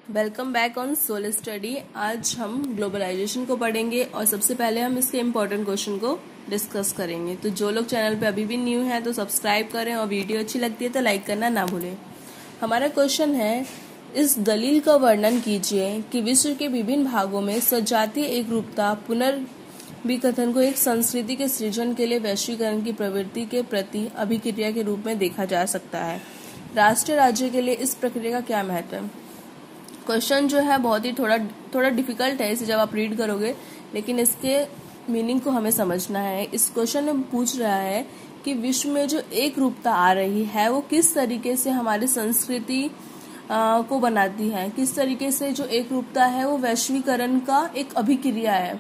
Welcome back on soul study. आज हम globalisation को पढ़ेंगे और सबसे पहले हम इसके इम्पोर्टेंट क्वेश्चन को डिस्कस करेंगे। तो जो लोग चैनल पे अभी भी न्यू हैं तो सब्सक्राइब करें और वीडियो अच्छी लगती है तो लाइक करना ना भूलें। हमारा क्वेश्चन है, इस दलील का वर्णन कीजिए कि विश्व के विभिन्न भागों में सजातीय एकरूपता पुनर्विकथन को एक संस्कृति के सृजन के लिए वैश्वीकरण की प्रवृत्ति के प्रति अभिक्रिया के रूप में देखा जा सकता है। राष्ट्रीय राज्य के लिए इस प्रक्रिया का क्या महत्व है? क्वेश्चन जो है बहुत ही थोड़ा डिफिकल्ट है इसे जब आप रीड करोगे, लेकिन इसके मीनिंग को हमें समझना है। इस क्वेश्चन में पूछ रहा है कि विश्व में जो एक रूपता आ रही है वो किस तरीके से हमारी संस्कृति को बनाती है, किस तरीके से जो एक रूपता है वो वैश्वीकरण का एक अभिक्रिया है।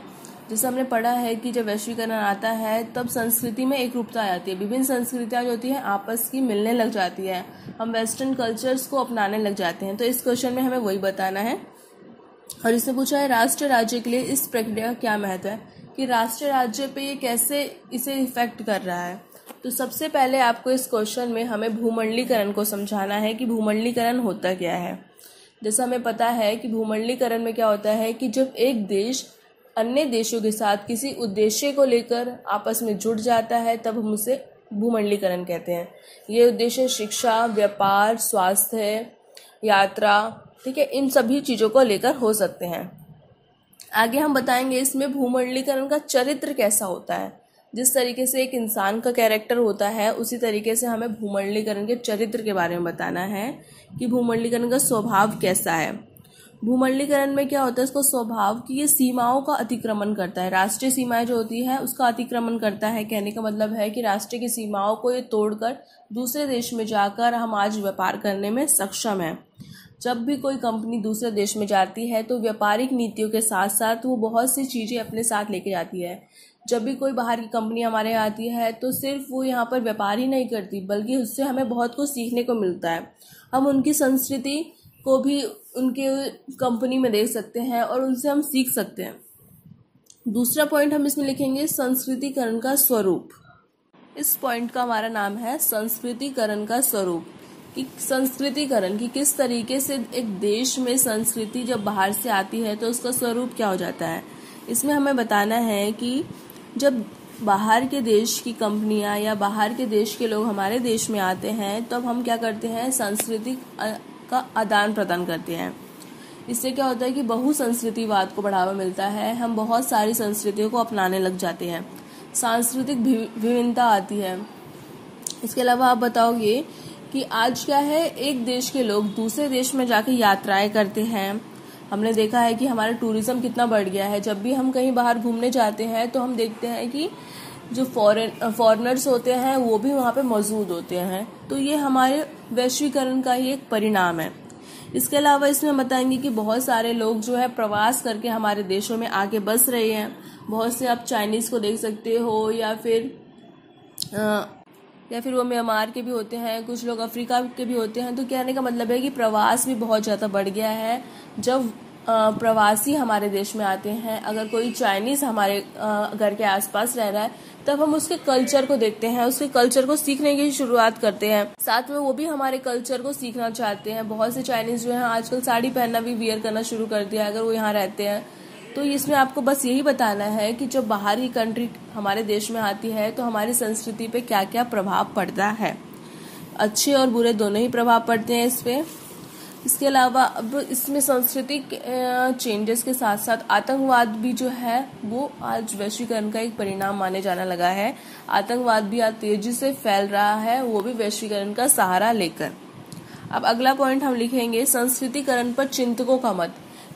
जैसे हमने पढ़ा है कि जब वैश्वीकरण आता है तब संस्कृति में एक रूपता आ जाती है, विभिन्न संस्कृतियां जो होती हैं आपस की मिलने लग जाती है, हम वेस्टर्न कल्चर्स को अपनाने लग जाते हैं। तो इस क्वेश्चन में हमें वही बताना है। और इसने पूछा है राष्ट्र राज्य के लिए इस प्रक्रिया का क्या महत्व है, कि राष्ट्र राज्य पे ये कैसे इसे इफेक्ट कर रहा है। तो सबसे पहले आपको इस क्वेश्चन में हमें भूमंडलीकरण को समझाना है कि भूमंडलीकरण होता क्या है। जैसा हमें पता है कि भूमंडलीकरण में क्या होता है कि जब एक देश अन्य देशों के साथ किसी उद्देश्य को लेकर आपस में जुड़ जाता है तब हम उसे भूमंडलीकरण कहते हैं। ये उद्देश्य शिक्षा, व्यापार, स्वास्थ्य, यात्रा, ठीक है, इन सभी चीज़ों को लेकर हो सकते हैं। आगे हम बताएंगे इसमें भूमंडलीकरण का चरित्र कैसा होता है। जिस तरीके से एक इंसान का कैरेक्टर होता है उसी तरीके से हमें भूमंडलीकरण के चरित्र के बारे में बताना है कि भूमंडलीकरण का स्वभाव कैसा है। भूमंडलीकरण में क्या होता है, इसको स्वभाव की ये सीमाओं का अतिक्रमण करता है। राष्ट्रीय सीमाएं जो होती है उसका अतिक्रमण करता है। कहने का मतलब है कि राष्ट्र की सीमाओं को ये तोड़कर दूसरे देश में जाकर हम आज व्यापार करने में सक्षम हैं। जब भी कोई कंपनी दूसरे देश में जाती है तो व्यापारिक नीतियों के साथ साथ वो बहुत सी चीज़ें अपने साथ लेके जाती है। जब भी कोई बाहर की कंपनी हमारे यहाँ आती है तो सिर्फ वो यहाँ पर व्यापार ही नहीं करती बल्कि उससे हमें बहुत कुछ सीखने को मिलता है। हम उनकी संस्कृति को भी उनके कंपनी में देख सकते हैं और उनसे हम सीख सकते हैं। दूसरा पॉइंट हम इसमें लिखेंगे संस्कृतिकरण का स्वरूप। इस पॉइंट का हमारा नाम है संस्कृतिकरण का स्वरूप, कि संस्कृतिकरण की किस तरीके से एक देश में संस्कृति जब बाहर से आती है तो उसका स्वरूप क्या हो जाता है। इसमें हमें बताना है कि जब बाहर के देश की कंपनियां या बाहर के देश के लोग हमारे देश में आते हैं तब हम क्या करते हैं, सांस्कृतिक का आदान प्रदान करते हैं। इससे क्या होता है कि बहुसंस्कृतिवाद को बढ़ावा मिलता है, हम बहुत सारी संस्कृतियों को अपनाने लग जाते हैं, सांस्कृतिक विभिन्नता आती है। इसके अलावा आप बताओगे कि आज क्या है, एक देश के लोग दूसरे देश में जाके यात्राएं करते हैं। हमने देखा है कि हमारा टूरिज्म कितना बढ़ गया है। जब भी हम कहीं बाहर घूमने जाते हैं तो हम देखते हैं कि जो फॉरेनर्स होते हैं वो भी वहाँ पे मौजूद होते हैं। तो ये हमारे वैश्वीकरण का ही एक परिणाम है। इसके अलावा इसमें बताएंगे कि बहुत सारे लोग जो है प्रवास करके हमारे देशों में आके बस रहे हैं। बहुत से आप चाइनीज़ को देख सकते हो या फिर वो म्यांमार के भी होते हैं, कुछ लोग अफ्रीका के भी होते हैं। तो कहने का मतलब है कि प्रवास भी बहुत ज़्यादा बढ़ गया है। जब प्रवासी हमारे देश में आते हैं, अगर कोई चाइनीज़ हमारे घर के आसपास रह रहा है तब हम उसके कल्चर को देखते हैं, उसके कल्चर को सीखने की शुरुआत करते हैं। साथ में वो भी हमारे कल्चर को सीखना चाहते हैं। बहुत से चाइनीज़ जो हैं आजकल साड़ी पहनना भी वियर करना शुरू कर दिया है अगर वो यहाँ रहते हैं। तो इसमें आपको बस यही बताना है कि जब बाहर की कंट्री हमारे देश में आती है तो हमारी संस्कृति पे क्या क्या प्रभाव पड़ता है। अच्छे और बुरे दोनों ही प्रभाव पड़ते हैं इस पे। इसके अलावा अब इसमें सांस्कृतिक चेंजेस के साथ साथ आतंकवाद भी जो है वो आज वैश्वीकरण का एक परिणाम माने जाने लगा है। आतंकवाद भी आज तेजी से फैल रहा है, वो भी वैश्वीकरण का सहारा लेकर। अब अगला पॉइंट हम लिखेंगे संस्कृतिकरण पर चिंतकों का मत,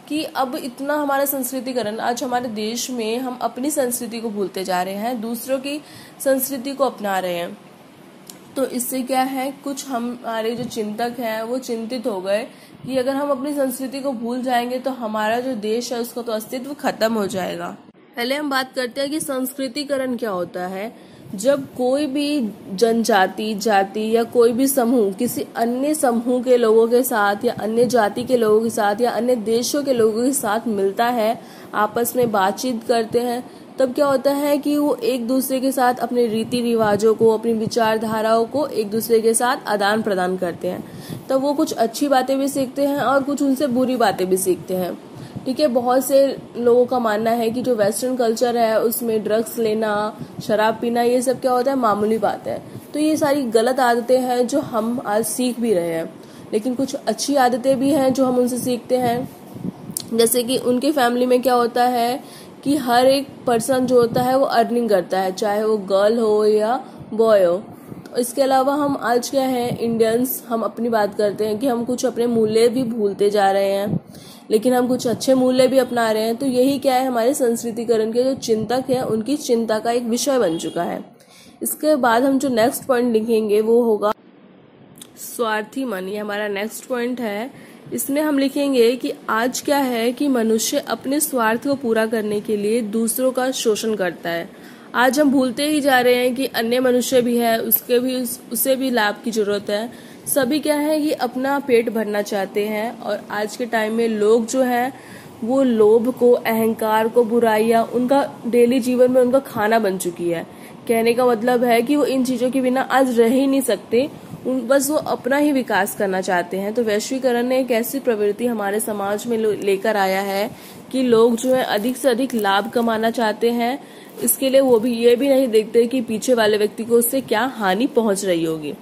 कि अब इतना हमारा संस्कृतिकरण, आज हमारे देश में हम अपनी संस्कृति को भूलते जा रहे हैं, दूसरों की संस्कृति को अपना रहे हैं। तो इससे क्या है, कुछ हमारे जो चिंतक हैं वो चिंतित हो गए कि अगर हम अपनी संस्कृति को भूल जाएंगे तो हमारा जो देश है उसका तो अस्तित्व खत्म हो जाएगा। पहले हम बात करते हैं कि संस्कृतिकरण क्या होता है। जब कोई भी जनजाति, जाति या कोई भी समूह किसी अन्य समूह के लोगों के साथ या अन्य जाति के लोगों के साथ या अन्य देशों के लोगों के साथ मिलता है, आपस में बातचीत करते हैं, तब क्या होता है कि वो एक दूसरे के साथ अपने रीति रिवाजों को, अपनी विचारधाराओं को एक दूसरे के साथ आदान प्रदान करते हैं। तब वो कुछ अच्छी बातें भी सीखते हैं और कुछ उनसे बुरी बातें भी सीखते हैं। ठीक है, बहुत से लोगों का मानना है कि जो वेस्टर्न कल्चर है उसमें ड्रग्स लेना, शराब पीना, ये सब क्या होता है, मामूली बात है। तो ये सारी गलत आदतें हैं जो हम आज सीख भी रहे हैं, लेकिन कुछ अच्छी आदतें भी हैं जो हम उनसे सीखते हैं। जैसे कि उनके फैमिली में क्या होता है कि हर एक पर्सन जो होता है वो अर्निंग करता है, चाहे वो गर्ल हो या बॉय हो। इसके अलावा हम आज क्या है, इंडियंस, हम अपनी बात करते हैं कि हम कुछ अपने मूल्य भी भूलते जा रहे हैं, लेकिन हम कुछ अच्छे मूल्य भी अपना रहे हैं। तो यही क्या है, हमारे संस्कृतिकरण के जो चिंतक हैं उनकी चिंता का एक विषय बन चुका है। इसके बाद हम जो नेक्स्ट पॉइंट लिखेंगे वो होगा स्वार्थी मन। ये हमारा नेक्स्ट पॉइंट है। इसमें हम लिखेंगे कि आज क्या है कि मनुष्य अपने स्वार्थ को पूरा करने के लिए दूसरों का शोषण करता है। आज हम भूलते ही जा रहे हैं कि अन्य मनुष्य भी है, उसे भी लाभ की जरूरत है। सभी क्या है कि अपना पेट भरना चाहते हैं, और आज के टाइम में लोग जो है वो लोभ को, अहंकार को, बुराइयां उनका डेली जीवन में उनका खाना बन चुकी है। कहने का मतलब है कि वो इन चीजों के बिना आज रह ही नहीं सकते, बस वो अपना ही विकास करना चाहते हैं। तो वैश्वीकरण ने एक ऐसी प्रवृत्ति हमारे समाज में लेकर आया है कि लोग जो है अधिक से अधिक लाभ कमाना चाहते हैं। इसके लिए वो भी ये भी नहीं देखते कि पीछे वाले व्यक्ति को उससे क्या हानि पहुंच रही होगी।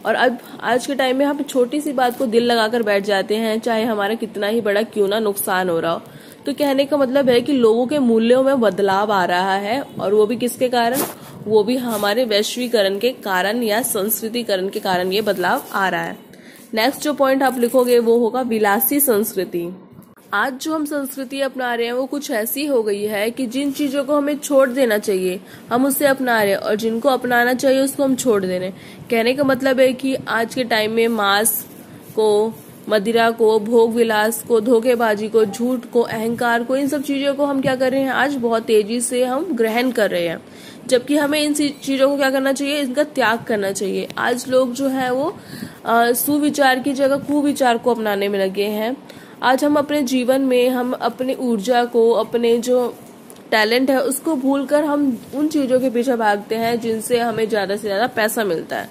और अब आज के टाइम में हम छोटी सी बात को दिल लगाकर बैठ जाते हैं, चाहे हमारा कितना ही बड़ा क्यों ना नुकसान हो रहा हो। तो कहने का मतलब है कि लोगों के मूल्यों में बदलाव आ रहा है, और वो भी किसके कारण, वो भी हमारे वैश्वीकरण के कारण या संस्कृतिकरण के कारण ये बदलाव आ रहा है। नेक्स्ट जो पॉइंट आप लिखोगे वो होगा विलासी संस्कृति। आज जो हम संस्कृति अपना रहे हैं वो कुछ ऐसी हो गई है कि जिन चीजों को हमें छोड़ देना चाहिए हम उसे अपना रहे हैं, और जिनको अपनाना चाहिए उसको हम छोड़ दे रहे हैं। कहने का मतलब है कि आज के टाइम में मांस को, मदिरा को, भोग विलास को, धोखेबाजी को, झूठ को, अहंकार को, इन सब चीजों को हम क्या कर रहे हैं, आज बहुत तेजी से हम ग्रहण कर रहे हैं। जबकि हमें इन चीजों को क्या करना चाहिए, इनका त्याग करना चाहिए। आज लोग जो है वो सुविचार की जगह कुविचार को अपनाने में लगे हैं। आज हम अपने जीवन में हम अपनी ऊर्जा को, अपने जो टैलेंट है उसको भूलकर हम उन चीजों के पीछे भागते हैं जिनसे हमें ज्यादा से ज्यादा पैसा मिलता है।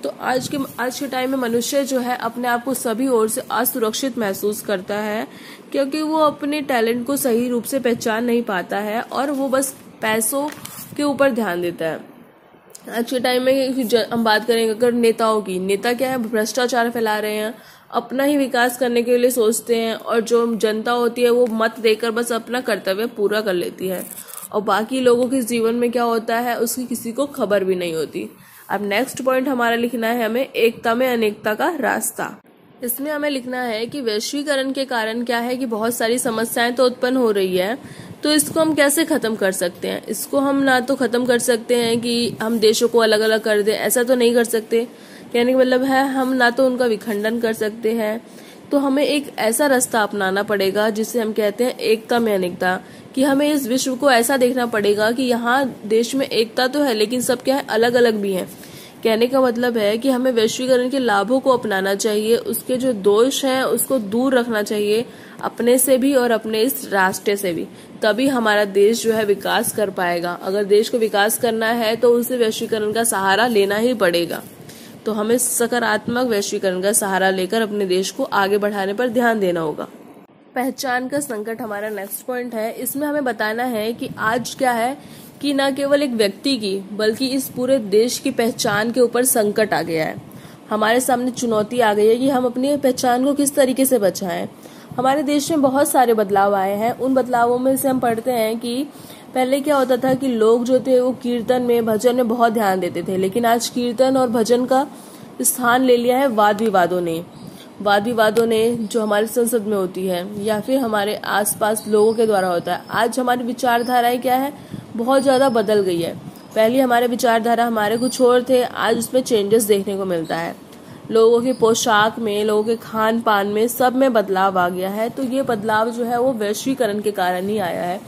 तो आज के टाइम में मनुष्य जो है अपने आप को सभी ओर से असुरक्षित महसूस करता है, क्योंकि वो अपने टैलेंट को सही रूप से पहचान नहीं पाता है और वो बस पैसों के ऊपर ध्यान देता है। आज के टाइम में हम बात करेंगे अगर नेताओं की, नेता क्या है, भ्रष्टाचार फैला रहे हैं, अपना ही विकास करने के लिए सोचते हैं, और जो जनता होती है वो मत देकर बस अपना कर्तव्य पूरा कर लेती है, और बाकी लोगों के जीवन में क्या होता है उसकी किसी को खबर भी नहीं होती। अब नेक्स्ट पॉइंट हमारा लिखना है हमें एकता में अनेकता का रास्ता। इसमें हमें लिखना है कि वैश्वीकरण के कारण क्या है कि बहुत सारी समस्याएं तो उत्पन्न हो रही है, तो इसको हम कैसे खत्म कर सकते हैं। इसको हम ना तो खत्म कर सकते हैं कि हम देशों को अलग अलग कर दें, ऐसा तो नहीं कर सकते। कहने का मतलब है हम ना तो उनका विखंडन कर सकते हैं, तो हमें एक ऐसा रास्ता अपनाना पड़ेगा जिसे हम कहते हैं एकता में अनेकता, कि हमें इस विश्व को ऐसा देखना पड़ेगा कि यहाँ देश में एकता तो है लेकिन सब क्या है, अलग अलग भी हैं। कहने का मतलब है कि हमें वैश्वीकरण के लाभों को अपनाना चाहिए, उसके जो दोष हैं उसको दूर रखना चाहिए, अपने से भी और अपने इस राष्ट्र से भी। तभी हमारा देश जो है विकास कर पाएगा। अगर देश को विकास करना है तो उसे वैश्वीकरण का सहारा लेना ही पड़ेगा। तो हमें सकारात्मक वैश्वीकरण का सहारा लेकर अपने देश को आगे बढ़ाने पर ध्यान देना होगा। पहचान का संकट हमारा नेक्स्ट पॉइंट है। इसमें हमें बताना है कि आज क्या है कि न केवल एक व्यक्ति की बल्कि इस पूरे देश की पहचान के ऊपर संकट आ गया है। हमारे सामने चुनौती आ गई है कि हम अपनी पहचान को किस तरीके से बचाएं। हमारे देश में बहुत सारे बदलाव आए हैं। उन बदलावों में से हम पढ़ते हैं कि पहले क्या होता था कि लोग जो थे वो कीर्तन में, भजन में बहुत ध्यान देते थे, लेकिन आज कीर्तन और भजन का स्थान ले लिया है वाद विवादों ने जो हमारी संसद में होती है या फिर हमारे आसपास लोगों के द्वारा होता है। आज हमारी विचारधाराएं क्या है, बहुत ज्यादा बदल गई है। पहले हमारे विचारधारा हमारे कुछ और थे, आज उसमें चेंजेस देखने को मिलता है। लोगों के पोशाक में, लोगों के खान पान में, सब में बदलाव आ गया है। तो ये बदलाव जो है वो वैश्वीकरण के कारण ही आया है,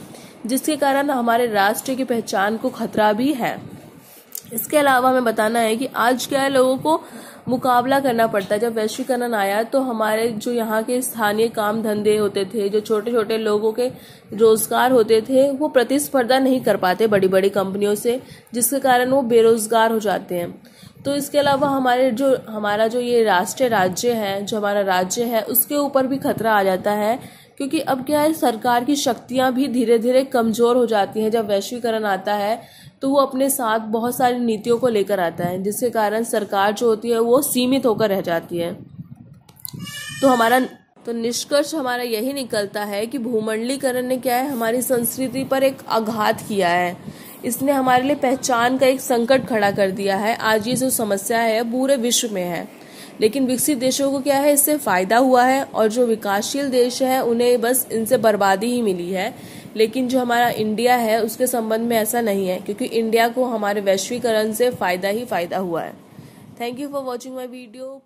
जिसके कारण हमारे राष्ट्र की पहचान को खतरा भी है। इसके अलावा हमें बताना है कि आज क्या है, लोगों को मुकाबला करना पड़ता है। जब वैश्वीकरण आया तो हमारे जो यहाँ के स्थानीय काम धंधे होते थे, जो छोटे छोटे लोगों के रोजगार होते थे, वो प्रतिस्पर्धा नहीं कर पाते बड़ी बड़ी कंपनियों से, जिसके कारण वो बेरोजगार हो जाते हैं। तो इसके अलावा हमारा जो ये राष्ट्रीय राज्य है, जो हमारा राज्य है, उसके ऊपर भी खतरा आ जाता है, क्योंकि अब क्या है, सरकार की शक्तियां भी धीरे धीरे कमजोर हो जाती हैं। जब वैश्वीकरण आता है तो वो अपने साथ बहुत सारी नीतियों को लेकर आता है, जिसके कारण सरकार जो होती है वो सीमित होकर रह जाती है। तो निष्कर्ष हमारा यही निकलता है कि भूमंडलीकरण ने क्या है, हमारी संस्कृति पर एक आघात किया है। इसने हमारे लिए पहचान का एक संकट खड़ा कर दिया है। आज ये जो समस्या है पूरे विश्व में है, लेकिन विकसित देशों को क्या है, इससे फायदा हुआ है, और जो विकासशील देश है उन्हें बस इनसे बर्बादी ही मिली है। लेकिन जो हमारा इंडिया है उसके संबंध में ऐसा नहीं है, क्योंकि इंडिया को हमारे वैश्वीकरण से फायदा ही फायदा हुआ है। Thank you for watching my video.